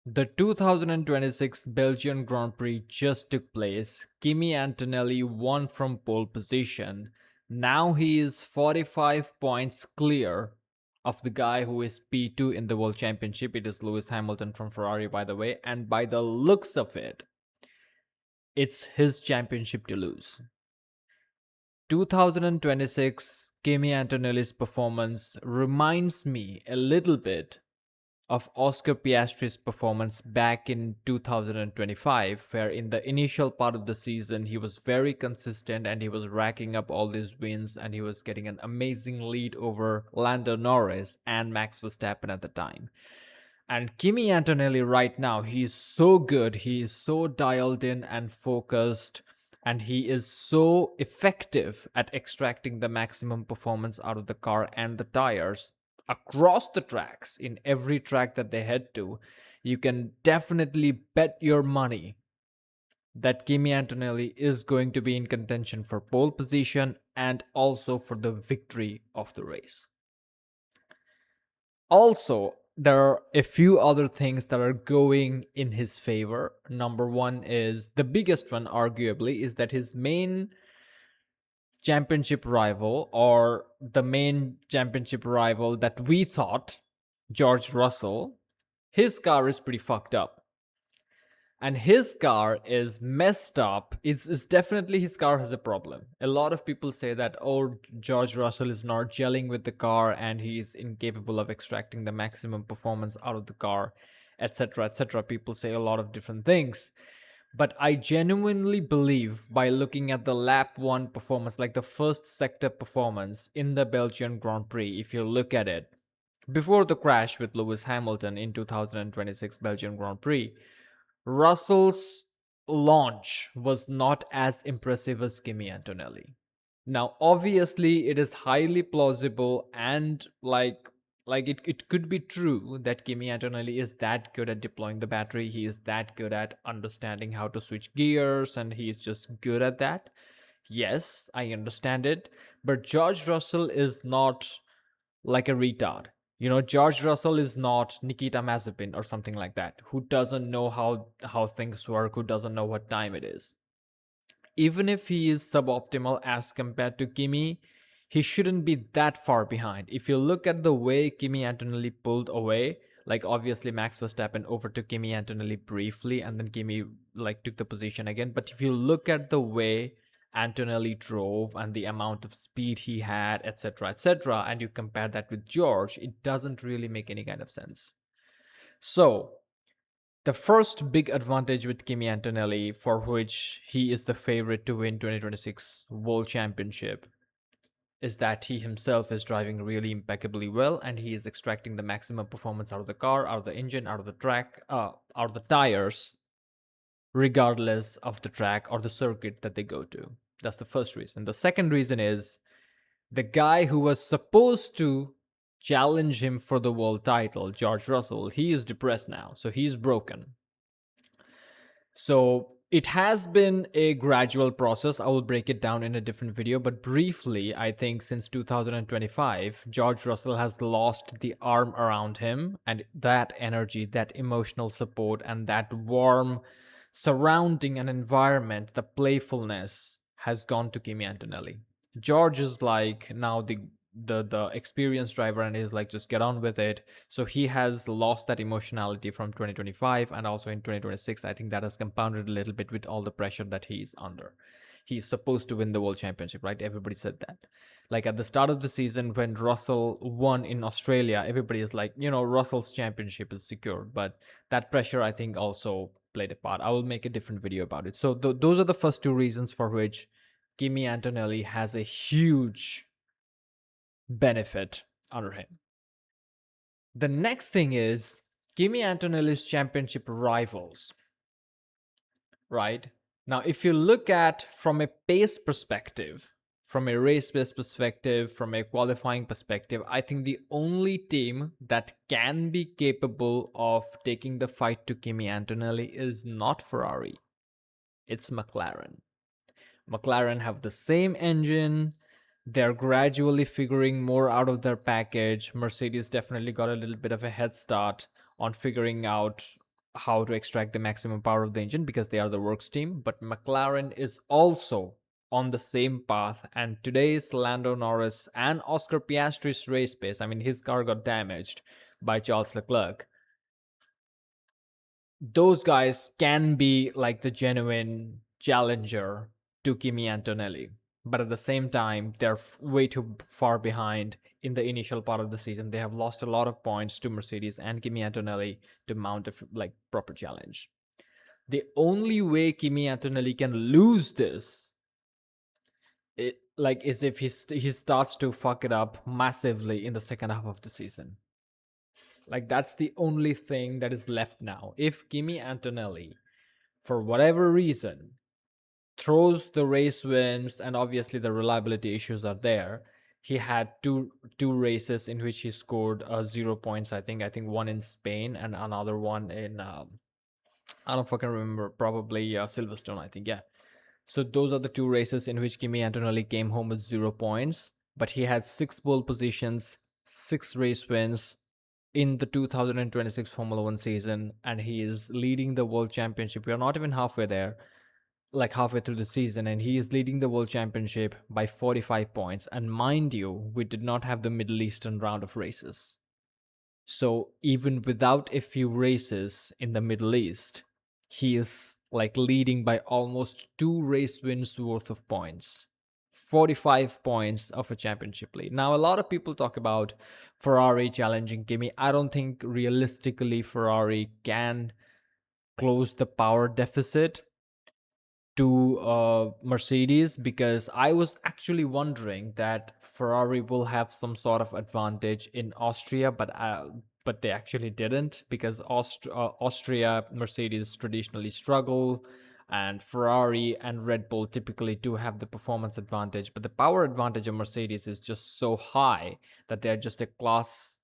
The 2026 Belgian Grand Prix just took place. Kimi Antonelli won from pole position. Now he is 45 points clear of the guy who is P2 in the World Championship. It is Lewis Hamilton from Ferrari, by the way. And by the looks of it, it's his championship to lose. 2026 Kimi Antonelli's performance reminds me a little bit of Oscar Piastri's performance back in 2025, where in the initial part of the season he was very consistent and he was racking up all these wins and he was getting an amazing lead over Lando Norris and Max Verstappen at the time. And Kimi Antonelli right now, he is so good, he is so dialed in and focused, and he is so effective at extracting the maximum performance out of the car and the tires across the tracks in every track that they head to. You can definitely bet your money that Kimi Antonelli is going to be in contention for pole position and also for the victory of the race. Also, there are a few other things that are going in his favor. Number one is the biggest one, arguably, is that his main championship rival, or the main championship rival that we thought, George Russell, his car is pretty fucked up. And his car is messed up. It's definitely his car has a problem. A lot of people say that, oh, George Russell is not gelling with the car and he's incapable of extracting the maximum performance out of the car, etc., etc. People say a lot of different things. But I genuinely believe, by looking at the lap one performance, like the first sector performance in the Belgian Grand Prix, if you look at it, before the crash with Lewis Hamilton in 2026 Belgian Grand Prix, Russell's launch was not as impressive as Kimi Antonelli. Now, obviously, it is highly plausible and it could be true that Kimi Antonelli is that good at deploying the battery. He is that good at understanding how to switch gears, and he is just good at that. Yes, I understand it. But George Russell is not like a retard. You know, George Russell is not Nikita Mazepin or something like that, who doesn't know how things work, who doesn't know what time it is. Even if he is suboptimal as compared to Kimi, he shouldn't be that far behind. If you look at the way Kimi Antonelli pulled away, like obviously Max Verstappen overtook Kimi Antonelli briefly and then Kimi like took the position again. But if you look at the way Antonelli drove and the amount of speed he had, etc., etc., and you compare that with George, it doesn't really make any kind of sense. So the first big advantage with Kimi Antonelli, for which he is the favorite to win 2026 World Championship, is that he himself is driving really impeccably well and he is extracting the maximum performance out of the car, out of the engine, out of the track, out of the tires, regardless of the track or the circuit that they go to. That's the first reason. The second reason is the guy who was supposed to challenge him for the world title, George Russell, he is depressed now. So he's broken. So it has been a gradual process. I will break it down in a different video, but briefly, I think since 2025, George Russell has lost the arm around him, and that energy, that emotional support, and that warm surrounding and environment, the playfulness has gone to Kimi Antonelli. George is like now the experienced driver and he's like just get on with it. So he has lost that emotionality from 2025, and also in 2026 I think that has compounded a little bit with all the pressure that he's under. He's supposed to win the world championship, right? Everybody said that. Like at the start of the season when Russell won in Australia, everybody is like, you know, Russell's championship is secured. But that pressure I think also played a part. I will make a different video about it. So those are the first two reasons for which Kimi Antonelli has a huge benefit under him. The next thing is Kimi Antonelli's championship rivals, right? Now, if you look at from a pace perspective, from a race pace perspective, from a qualifying perspective, I think the only team that can be capable of taking the fight to Kimi Antonelli is not Ferrari, it's McLaren. McLaren have the same engine. They're gradually figuring more out of their package. Mercedes definitely got a little bit of a head start on figuring out how to extract the maximum power of the engine because they are the works team. But McLaren is also on the same path. And today's Lando Norris and Oscar Piastri's race pace, I mean, his car got damaged by Charles Leclerc. Those guys can be like the genuine challenger to Kimi Antonelli. But at the same time, they're way too far behind in the initial part of the season. They have lost a lot of points to Mercedes and Kimi Antonelli to mount a like proper challenge. The only way Kimi Antonelli can lose this, is if he starts to fuck it up massively in the second half of the season. Like that's the only thing that is left now. If Kimi Antonelli, for whatever reason, throws the race wins, and obviously the reliability issues are there. He had two races in which he scored 0 points. I think one in Spain and another one in I don't fucking remember. Probably Silverstone. I think, yeah. So those are the two races in which Kimi Antonelli came home with 0 points. But he had 6 pole positions, 6 race wins in the 2026 Formula One season, and he is leading the World Championship. We are not even halfway there, like halfway through the season, and he is leading the World Championship by 45 points. And mind you, we did not have the Middle Eastern round of races. So even without a few races in the Middle East, he is like leading by almost 2 race wins worth of points. 45 points of a championship lead. Now, a lot of people talk about Ferrari challenging Kimi. I don't think realistically Ferrari can close the power deficit to Mercedes, because I was actually wondering that Ferrari will have some sort of advantage in Austria, but they actually didn't, because Austria Mercedes traditionally struggle, and Ferrari and Red Bull typically do have the performance advantage, but the power advantage of Mercedes is just so high that they're just a class,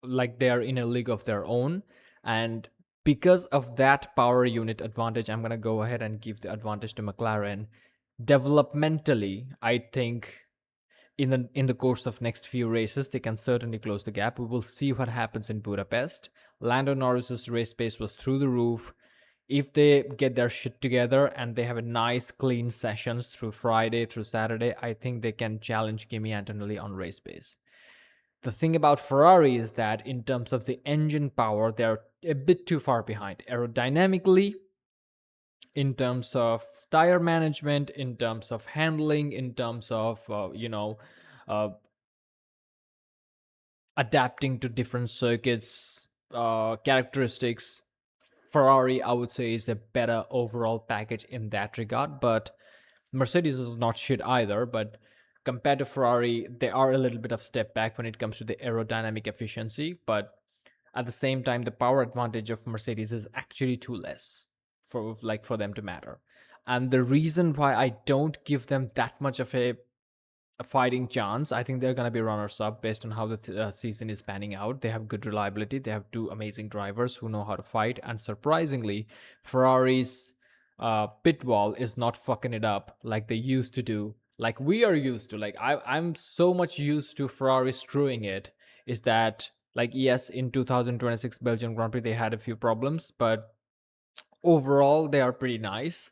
like they're in a league of their own. And because of that power unit advantage, I'm going to go ahead and give the advantage to McLaren. Developmentally, I think in the course of next few races they can certainly close the gap. We will see what happens in Budapest. Lando Norris's race pace was through the roof. If they get their shit together and they have a nice clean sessions through Friday through Saturday, I think they can challenge Kimi Antonelli on race pace. The thing about Ferrari is that in terms of the engine power, they're a bit too far behind. Aerodynamically, in terms of tire management, in terms of handling, in terms of, uh, adapting to different circuits, characteristics, Ferrari, I would say, is a better overall package in that regard. But Mercedes is not shit either. But compared to Ferrari, they are a little bit of step back when it comes to the aerodynamic efficiency. But at the same time, the power advantage of Mercedes is actually too less for them to matter. And the reason why I don't give them that much of a fighting chance, I think they're going to be runners up based on how the season is panning out. They have good reliability. They have two amazing drivers who know how to fight. And surprisingly, Ferrari's pit wall is not fucking it up like they used to do. Like we are used to. Like I'm so much used to Ferrari screwing it. Is that like, yes, in 2026 Belgian Grand Prix they had a few problems, but overall they are pretty nice.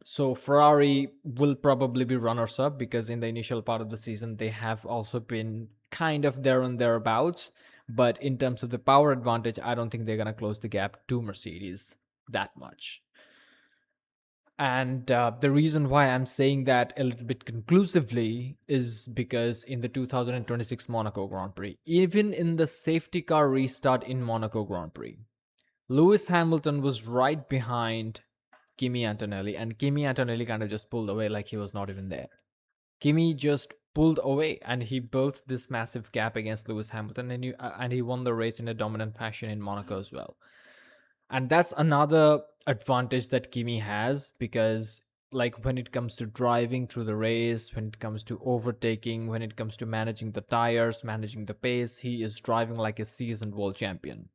So Ferrari will probably be runners up because in the initial part of the season they have also been kind of there and thereabouts. But in terms of the power advantage, I don't think they're going to close the gap to Mercedes that much. And the reason why I'm saying that a little bit conclusively is because in the 2026 Monaco Grand Prix, even in the safety car restart in Monaco Grand Prix, Lewis Hamilton was right behind Kimi Antonelli, and Kimi Antonelli kind of just pulled away like he was not even there. Kimi just pulled away and he built this massive gap against Lewis Hamilton, and he won the race in a dominant fashion in Monaco as well. And that's another advantage that Kimi has, because like when it comes to driving through the race, when it comes to overtaking, when it comes to managing the tires, managing the pace, he is driving like a seasoned world champion.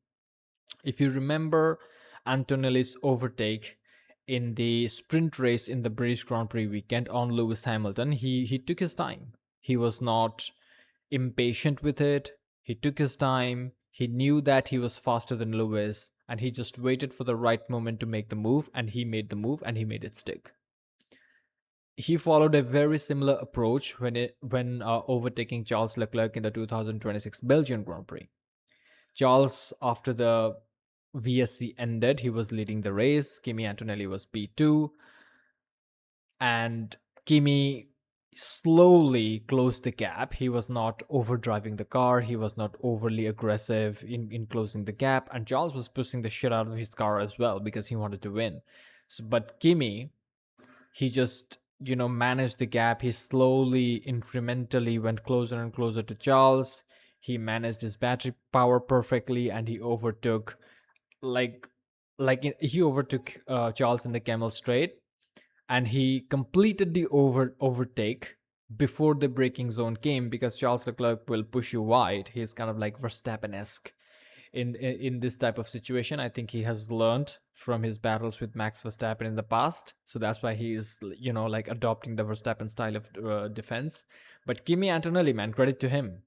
If you remember Antonelli's overtake in the sprint race in the British Grand Prix weekend on Lewis Hamilton, he took his time. He was not impatient with it. He took his time. He knew that he was faster than Lewis, and he just waited for the right moment to make the move, and he made the move, and he made it stick. He followed a very similar approach when overtaking Charles Leclerc in the 2026 Belgian Grand Prix. Charles, after the VSC ended, he was leading the race. Kimi Antonelli was P2, and Kimi slowly closed the gap. He was not overdriving the car. He was not overly aggressive in closing the gap. And Charles was pushing the shit out of his car as well because he wanted to win. But Kimi, he just, managed the gap. He slowly, incrementally went closer and closer to Charles. He managed his battery power perfectly, and he overtook, like, he overtook Charles in the Camel Straight, and he completed the overtake before the braking zone came, because Charles Leclerc will push you wide. He's kind of like Verstappen-esque in this type of situation. I think he has learned from his battles with Max Verstappen in the past, so that's why he is, like, adopting the Verstappen style of defense. But Kimi Antonelli, man, credit to him.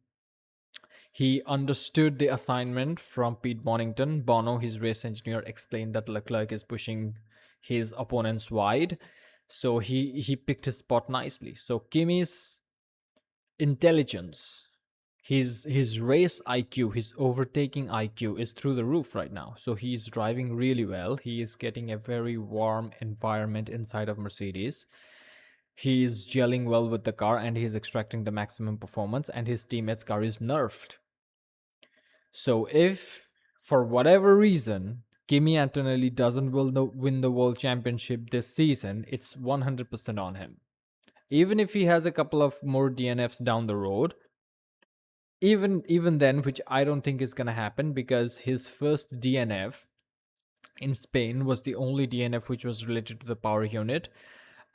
He understood the assignment from Pete Bonington. Bono, his race engineer, explained that Leclerc is pushing his opponents wide, so he picked his spot nicely. So Kimi's intelligence, his race IQ, his overtaking IQ is through the roof right now. So he's driving really well. He is getting a very warm environment inside of Mercedes. He is gelling well with the car, and he's extracting the maximum performance, and his teammate's car is nerfed. So if, for whatever reason, Kimi Antonelli doesn't win the world championship this season, it's 100% on him. Even if he has a couple of more DNFs down the road, even then, which I don't think is going to happen, because his first DNF in Spain was the only DNF which was related to the power unit,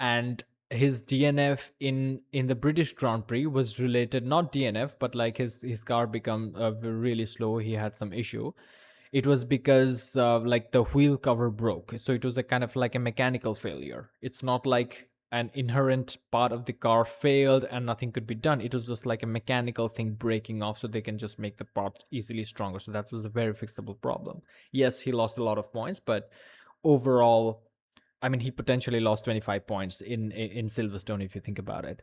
and his DNF in the British Grand Prix was related, not DNF, but like his car become really slow. He had some issue. It was because like the wheel cover broke, so it was a kind of like a mechanical failure. It's not like an inherent part of the car failed and nothing could be done. It was just like a mechanical thing breaking off, so they can just make the parts easily stronger. So that was a very fixable problem. Yes, he lost a lot of points, but overall, I mean, he potentially lost 25 points in Silverstone if you think about it.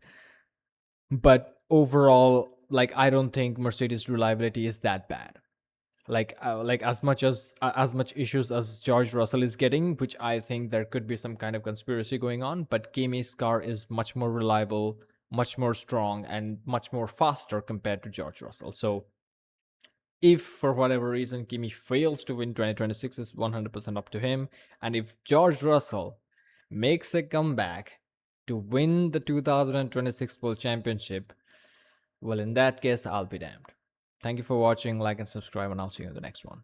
But overall, like, I don't think Mercedes reliability is that bad. Like as much issues as George Russell is getting, which I think there could be some kind of conspiracy going on, but Kimi's car is much more reliable, much more strong, and much more faster compared to George Russell. So if for whatever reason Kimi fails to win 2026, it's 100% up to him. And if George Russell makes a comeback to win the 2026 World Championship, well, in that case, I'll be damned. Thank you for watching, like and subscribe, and I'll see you in the next one.